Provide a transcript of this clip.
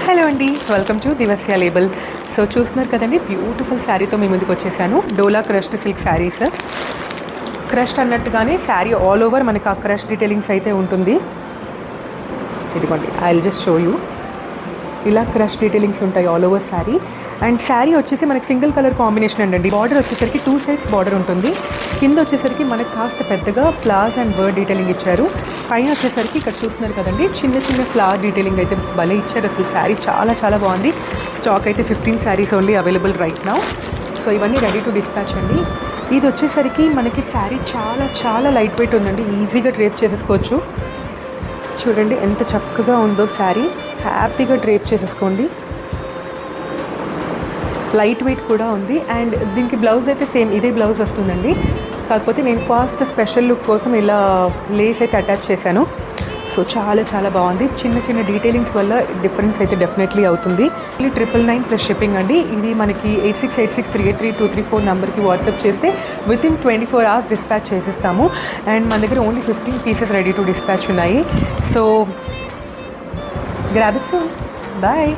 Hello అండి, welcome to దివస్య label. So చూస్తున్నారు కదండి, బ్యూటిఫుల్ శారీతో మీ ముందుకు వచ్చేసాను. డోలా క్రష్డ్ సిల్క్ శారీస్. క్రష్డ్ అన్నట్టుగానే శారీ ఆల్ ఓవర్ మనకు ఆ క్రష్ డీటెయిలింగ్స్ అయితే ఉంటుంది. ఇదిగోండి, I will just show you. ఇలా క్రష్ డీటెయిలింగ్స్ ఉంటాయి all over sari. And sari వచ్చేసి మనకి సింగిల్ కలర్ కాంబినేషన్ అండి. బార్డర్ వచ్చేసరికి 2 సైడ్స్ బార్డర్ ఉంటుంది. కింద వచ్చేసరికి మనకు కాస్త పెద్దగా ఫ్లవర్స్ అండ్ బర్డ్ డీటెయిలింగ్ ఇచ్చారు. పైన వచ్చేసరికి ఇక్కడ చూస్తున్నారు కదండి, చిన్న చిన్న ఫ్లవర్ డీటెయిలింగ్ అయితే భలే ఇచ్చారు. అసలు శారీ చాలా చాలా బాగుంది. స్టాక్ అయితే 15 saris only available right now. So ఇవన్నీ రెడీ టు డిస్పాచ్ అండి. ఇది వచ్చేసరికి మనకి శారీ చాలా చాలా లైట్ వెయిట్ ఉందండి. ఈజీగా డ్రేప్ చేసేసుకోవచ్చు. చూడండి ఎంత చక్కగా ఉందో శారీ. హ్యాపీగా డ్రేప్ చేసేసుకోండి. లైట్ వెయిట్ కూడా ఉంది. అండ్ దీనికి బ్లౌజ్ అయితే సేమ్ ఇదే బ్లౌజ్ వస్తుందండి. కాకపోతే నేను కాస్త స్పెషల్ లుక్ కోసం ఇలా లేస్ అయితే అటాచ్ చేశాను. సో చాలా చాలా బాగుంది. చిన్న చిన్న డీటెయిలింగ్స్ వల్ల డిఫరెన్స్ అయితే డెఫినెట్లీ అవుతుంది. 999 ప్లస్ షిప్పింగ్ అండి. ఇది మనకి 8686383234 నెంబర్కి వాట్సాప్ చేస్తే వితిన్ 24 అవర్స్ డిస్పాచ్ చేసేస్తాము. అండ్ మన దగ్గర only 15 pieces ready to dispatch ఉన్నాయి. So grab it soon. Bye.